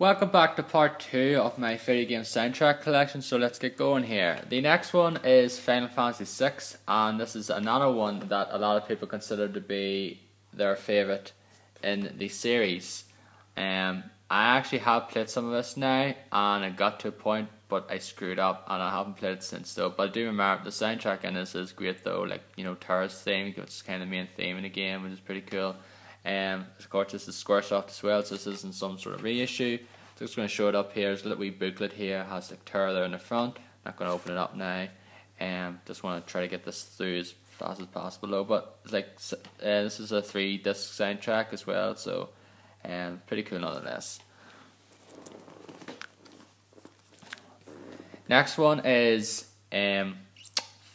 Welcome back to part 2 of my video game soundtrack collection, so let's get going here. The next one is Final Fantasy VI, and this is another one that a lot of people consider to be their favourite in the series. I actually have played some of this now, and it got to a point, but I screwed up, and I haven't played it since though. But I do remember the soundtrack in this is great though, like, you know, Terra's theme, which is kind of the main theme in the game, which is pretty cool. Of course, this is Squaresoft as well, so this isn't some sort of reissue. So it's going to show it up here. There's a little wee booklet here, has like Terra there in the front. Not going to open it up now. Just want to try to get this through as fast as possible though. But it's like this is a 3-disc soundtrack as well, so pretty cool nonetheless. Next one is Final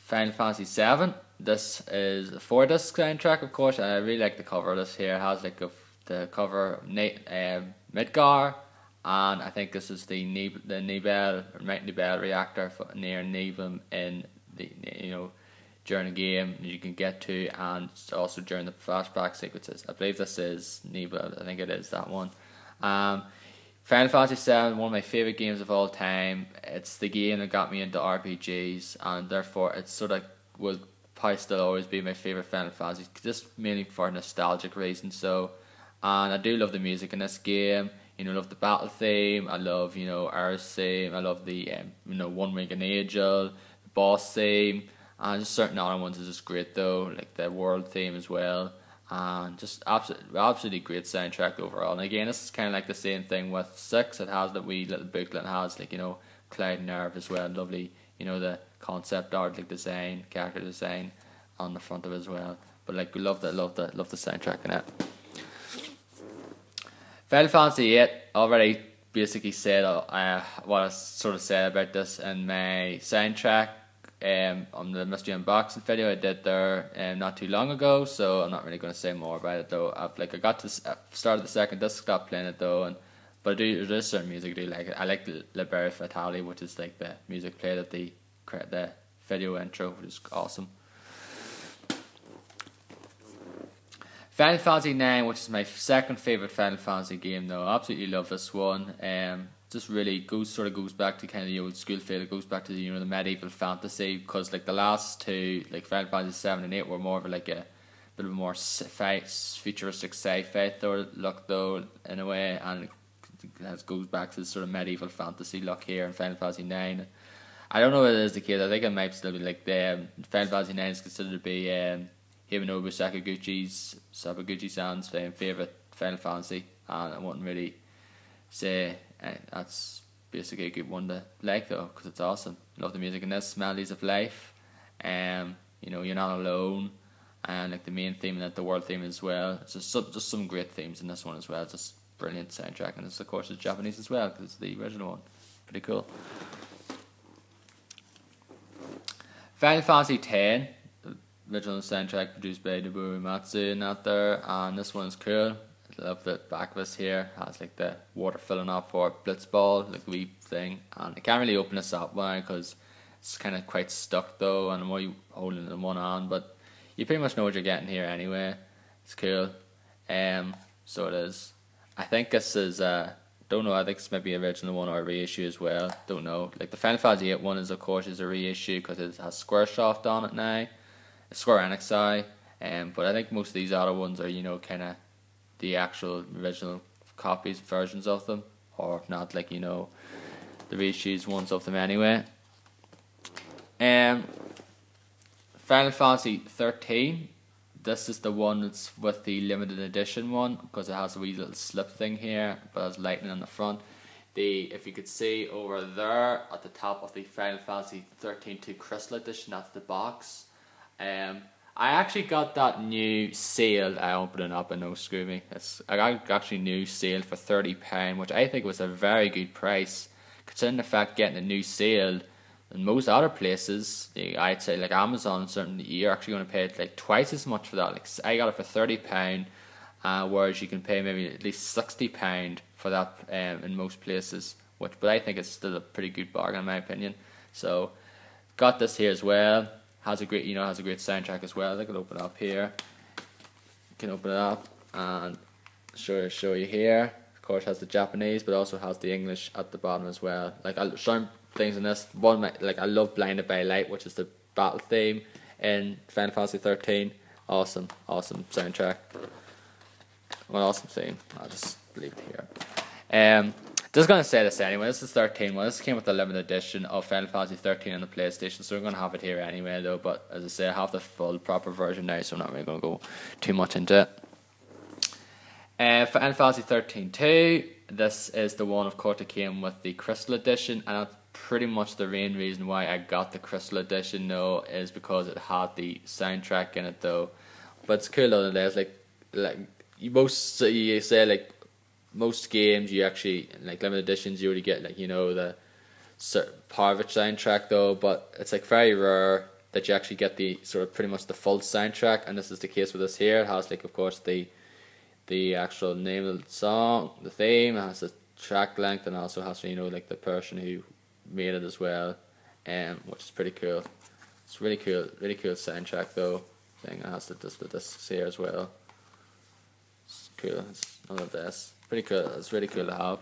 Fantasy VII. This is a 4-disc soundtrack, of course, and I really like the cover of this here. It has like the cover of Midgar, and I think this is the Nibel reactor near Nibelheim in the during the game you can get to, and also during the flashback sequences. I believe this is Nibel. I think it is that one. Final Fantasy VII, one of my favourite games of all time. It's the game that got me into RPGs, and therefore it's sort of will probably still always be my favourite Final Fantasy, just mainly for nostalgic reasons. So, and I do love the music in this game. I love the battle theme. I love Aerith's theme. I love the One Winged Angel, the boss theme, and just certain other ones are just great though, like the world theme as well. And just absolutely great soundtrack overall. And again, this is kind of like the same thing with 6. It has that wee little booklet. It has like Cloud and Nerve as well. Lovely, the concept art, like design, character design on the front of it as well. But like we love the soundtrack in it. Final Fantasy VIII, already basically said what I sort of said about this in my soundtrack on the mystery unboxing video I did there not too long ago, so I'm not really going to say more about it though. I got to started the second disc, stopped playing it though, but there's certain music I do like. I like Libera Fatale, which is like the music played at the video intro, which is awesome. Final Fantasy IX, which is my second favourite Final Fantasy game though. I absolutely love this one. Just really goes back to kind of the old school feel. It goes back to the medieval fantasy, because like the last two, like Final Fantasy VII and VIII, were more of like a bit of a more futuristic sci-fi look though in a way, and it goes back to the sort of medieval fantasy look here in Final Fantasy IX. I don't know if it is the case. I think it might still be like the Final Fantasy IX is considered to be Himenobu Sakaguchi-san's favourite Final Fantasy, and I wouldn't really say that's basically a good one to like though, because it's awesome. Love the music in this, Melodies of Life, You're Not Alone, and like the main theme and the world theme as well. It's just some great themes in this one as well. It's just brilliant soundtrack, and this of course is Japanese as well, because it's the original one. Pretty cool. Final Fantasy X, original soundtrack produced by Nobuo Uematsu and that there, and this one's cool. I love the back of this here. It has like the water filling up for Blitzball, like the wee thing, and I can't really open this up now because it's kind of quite stuck though, and I'm only holding it in one hand, but you pretty much know what you're getting here anyway. It's cool. So it is. I think this is don't know, I think it's maybe original one or a reissue as well. Don't know. Like the Final Fantasy VIII one is of course a reissue because it has Squaresoft on it now. Square-Enix, sorry. But I think most of these other ones are kind of the actual original copies, versions of them, or if not, like the reissues ones of them anyway. Final Fantasy XIII. This is the one that's with the limited edition one, because it has a wee little slip thing here, but it has lightning on the front. If you could see over there at the top of the Final Fantasy XIII 2 Crystal Edition, that's the box. I actually got that new sealed. I opened it up and no screw me. I got actually new sealed for £30, which I think was a very good price, considering the fact getting a new sealed in most other places, I'd say like Amazon, certainly you're actually going to pay like twice as much for that. Like I got it for £30, whereas you can pay maybe at least £60 for that in most places. But I think it's still a pretty good bargain in my opinion. So got this here as well. Has a great soundtrack as well. I can open it up here. You can open it up and show you here. course has the Japanese, but also has the English at the bottom as well. Like some things in this one, like I love Blinded by Light, which is the battle theme in Final Fantasy XIII. Awesome soundtrack. Well, awesome theme. I'll just leave it here. Just gonna say this anyway. This is 13. Well, this came with the limited edition of Final Fantasy XIII on the PlayStation, so we're gonna have it here anyway, though. But as I say, I have the full proper version now, so I'm not really gonna go too much into it. Final Fantasy XIII 2. This is the one, of course, that came with the Crystal Edition, and that's pretty much the main reason why I got the Crystal Edition. Though, is because it had the soundtrack in it, though. But it's cool nonetheless. Like you say like. Most games you actually, like limited editions, you already get like, you know, the part of its soundtrack though, but it's like very rare that you actually get the sort of pretty much the full soundtrack, and this is the case with this here. It has like, of course, the actual name of the song, the theme, it has the track length, and also has, you know, like the person who made it as well, which is pretty cool. It's really cool soundtrack though. Thing it has the discs here as well. It's cool. It's none of this. Pretty cool. It's really cool to have.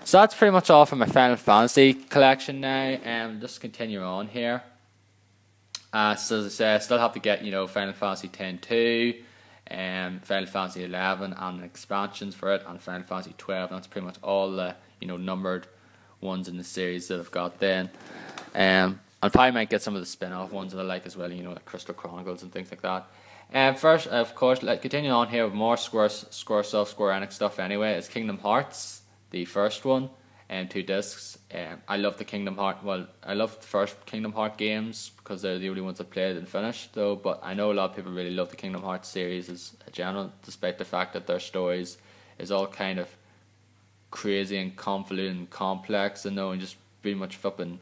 So that's pretty much all for my Final Fantasy collection now. Just continue on here. So as I say, I still have to get, you know, Final Fantasy X-2, Final Fantasy XI, and expansions for it, and Final Fantasy XII. That's pretty much all the, you know, numbered ones in the series that I've got then. I probably might get some of the spin-off ones that I like as well, you know, like Crystal Chronicles and things like that. First, of course, like continuing on here with more Square-Enix stuff anyway, it's Kingdom Hearts, the first one, and 2 discs. I love the I love the first Kingdom Hearts games because they're the only ones I played and finished though, but I know a lot of people really love the Kingdom Hearts series as a general, despite the fact that their stories is all kind of crazy and convoluted and complex, and no, and just pretty much flipping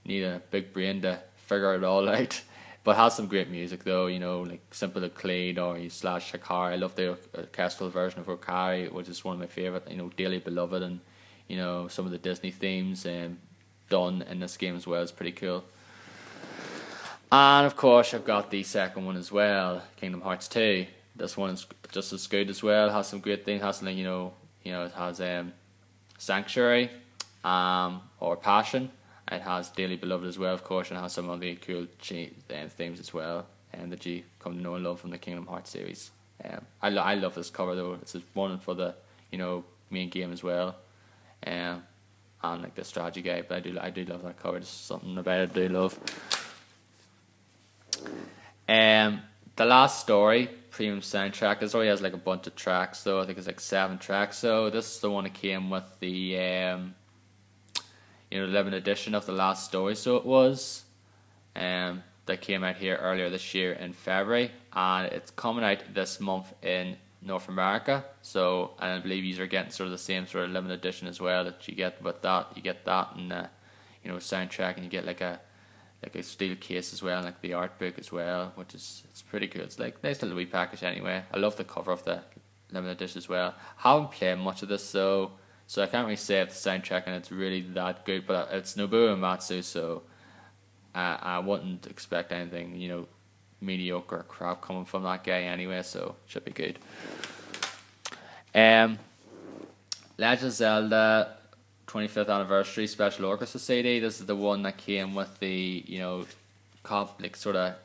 need a big brain to figure it all out. But has some great music though, you know, like Simple Clade or /Shakari. I love the orchestral version of Okari, which is one of my favourite, you know, Dearly Beloved, and, you know, some of the Disney themes done in this game as well is pretty cool. And of course I've got the second one as well, Kingdom Hearts 2. This one is just as good as well, has some great things, has like, you know, it has Sanctuary or Passion. It has Dearly Beloved as well, of course, and it has some of the cool themes as well, that you come to know and love from the Kingdom Hearts series. I love this cover though. It's one for the, you know, main game as well, and like the strategy guide. But I do love that cover. There's something about it I do love. The Last Story premium soundtrack. This already has like a bunch of tracks though. I think it's like 7 tracks. So this is the one that came with the you know, 11th edition of The Last Story, so it was, that came out here earlier this year in February, and it's coming out this month in North America. So, and I believe you are getting sort of the same sort of limited edition as well that you get with that. You get that and you know, soundtrack, and you get like a steel case as well, and like the art book as well, which is, it's pretty cool. It's like nice little wee package anyway. I love the cover of the limited edition as well. I haven't played much of this though, so I can't really say if the soundtrack and it's really that good, but it's Nobuo Uematsu, so I wouldn't expect anything, you know, mediocre crap coming from that guy anyway, so should be good. Legend of Zelda 25th Anniversary Special Orchestra CD. This is the one that came with the, you know, like sort of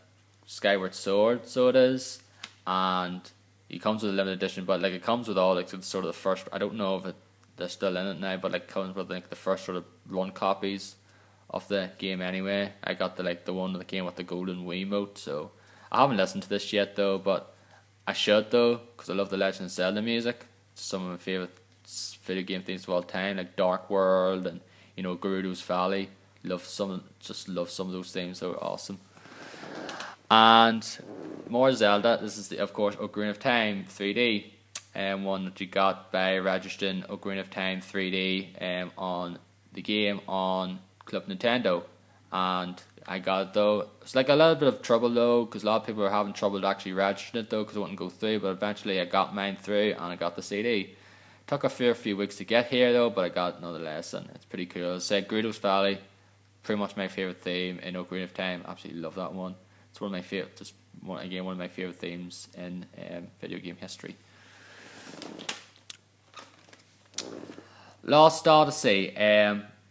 Skyward Sword, so it is, and it comes with a limited edition, but like it comes with all like sort of the first, I don't know if they're still in it now, but like comes with like the first sort of run copies of the game anyway. I got the one that came with the golden Wiimote, so I haven't listened to this yet though, but I should though, because I love the Legend of Zelda music. It's some of my favourite video game themes of all time, like Dark World and, you know, Gerudo's Valley. Love some of those themes. They were awesome. And more Zelda. This is of course Ocarina of Time 3D, one that you got by registering Ocarina of Time 3D on the game on Club Nintendo, and I got it though. It's like a little bit of trouble though, because a lot of people were having trouble actually registering it though, because it wouldn't go through. But eventually I got mine through, and I got the CD. Took a fair few weeks to get here though, but I got it nonetheless, and it's pretty cool. As I said, Gerudo's Valley, pretty much my favourite theme in Ocarina of Time. Absolutely love that one. It's one of my favourite, one of my favourite themes in video game history. Lost Odyssey,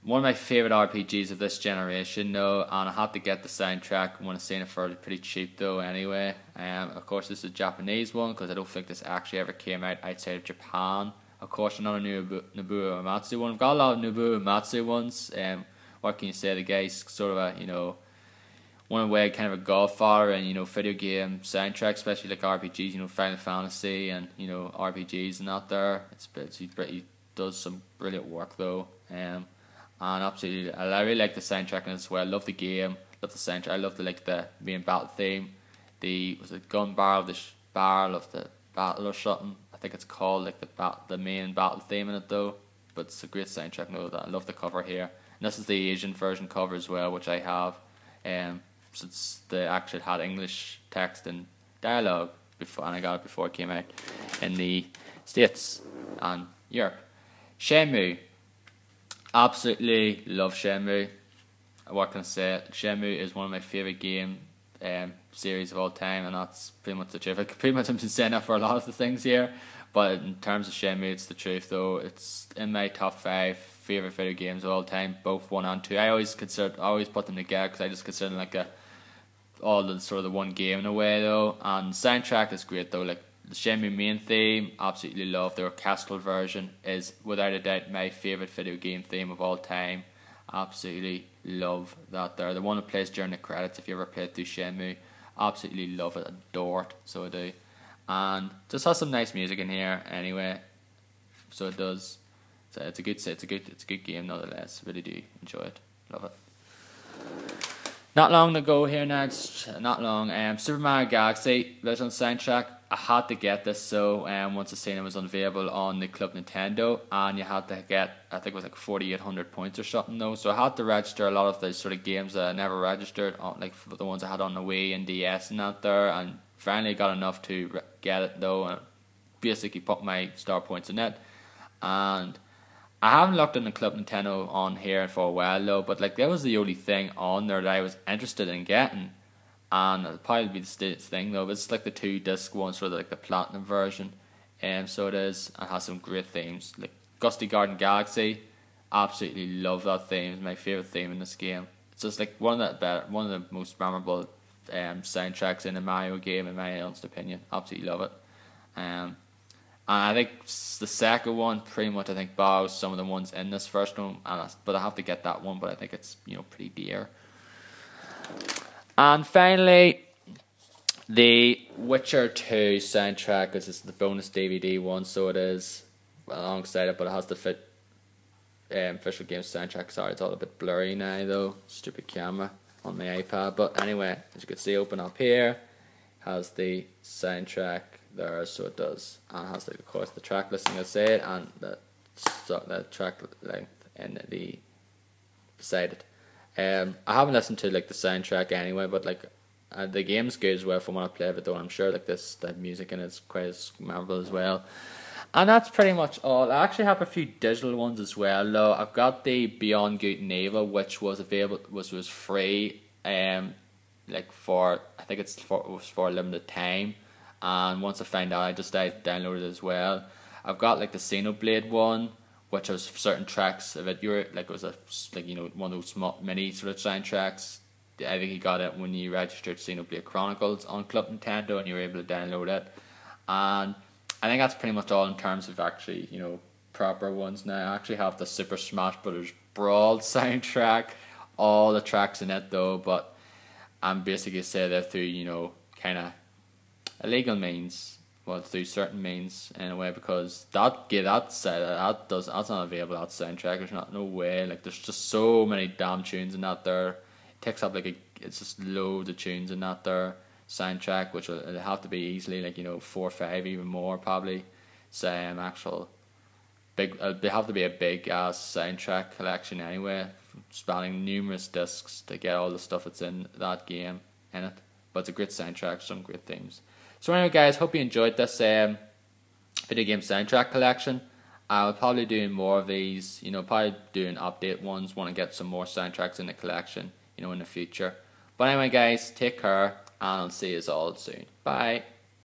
one of my favourite RPGs of this generation, though, and I had to get the soundtrack when I seen it for pretty cheap, though, anyway. Of course, this is a Japanese one, because I don't think this actually ever came out outside of Japan. Of course, another Nobuo Uematsu one. I've got a lot of Nobuo Uematsu ones. What can you say? The guy's sort of a, one way kind of a godfather and, video game soundtrack, especially like RPGs, Final Fantasy and, RPGs and that there. He does some brilliant work, though. And absolutely, I really like the soundtrack as well. I love the game, love the soundtrack. I love the main battle theme. Was it gun barrel, barrel of the battle or something? I think it's called like the main battle theme in it, though. But it's a great soundtrack. I love the cover here. And this is the Asian version cover as well, which I have. Since they actually had English text and dialogue before, and I got it before it came out in the States and Europe. Shenmue. Absolutely love Shenmue. What can I say? Shenmue is one of my favourite game series of all time, and that's pretty much the truth. Pretty much I'm saying that for a lot of the things here, but in terms of Shenmue, it's the truth, though. It's in my top 5 favourite video games of all time, both 1 and 2. I always put them together because I just consider them like all the sort of the one game in a way, though. And soundtrack is great, though. Like the Shenmue main theme, absolutely love. The orchestral version is without a doubt my favourite video game theme of all time. Absolutely love that there. The one that plays during the credits, if you ever played through Shenmue, absolutely love it, adore it, so I do. And just has some nice music in here anyway, so it does. So it's a good game nonetheless. Really do enjoy it, love it. Not long to go here now. It's not long. Super Mario Galaxy original soundtrack. I had to get this, so once I seen it was unavailable on the Club Nintendo, and you had to get, I think it was like 4,800 points or something, though. So I had to register a lot of the sort of games that I never registered on, like the ones I had on the Wii and DS and that there, and finally got enough to get it, though, and basically put my star points in it. And I haven't looked in the Club Nintendo on here for a while, though, but like that was the only thing on there that I was interested in getting. And it'll probably be the States thing, though, but it's like the 2-disc one, sort of like the platinum version. So it is, and has some great themes. Like Gusty Garden Galaxy, absolutely love that theme. It's my favourite theme in this game. It's just like one of the most memorable soundtracks in a Mario game, in my honest opinion. Absolutely love it. And I think the second one pretty much, I think, borrows some of the ones in this first one, but I have to get that one, but I think it's, pretty dear. And finally, the Witcher 2 soundtrack, because it's the bonus DVD one, so it is alongside it, but it has the official game soundtrack. Sorry, it's all a bit blurry now, though. Stupid camera on my iPad. But anyway, as you can see, open up here, has the soundtrack there, so it does. And it has, like, of course, the track listing, I say it, and the track length in the beside it. I haven't listened to like the soundtrack anyway, but like the game's good as well from what I play of it, though. I'm sure like the music in it's quite as memorable as well. And that's pretty much all. I actually have a few digital ones as well, though. I've got the Beyond Good and Evil, which was available, was free, like for, I think it was for a limited time. And once I found out, I downloaded it as well. I've got like the Xenoblade one, which has certain tracks of it. It was one of those small, mini sort of soundtracks. I think you got it when you registered Xenoblade Chronicles on Club Nintendo, and you were able to download it. And I think that's pretty much all in terms of actually, proper ones now. I actually have the Super Smash Bros. Brawl soundtrack, all the tracks in it, though, but I'm basically say that through, kind of illegal means. Well, through certain means in a way, because that's not available, that soundtrack. There's no way. Like there's just so many damn tunes in that there. It takes up it's just loads of tunes in that there soundtrack, which will have to be easily 4 or 5, even more probably. Actual big. It'll have to be a big ass soundtrack collection anyway, spanning numerous discs to get all the stuff that's in that game in it. But it's a great soundtrack, some great themes. So anyway, guys, hope you enjoyed this video game soundtrack collection. I'll probably doing more of these, probably doing update ones, want to get some more soundtracks in the collection, in the future. But anyway, guys, take care, and I'll see you all soon. Bye.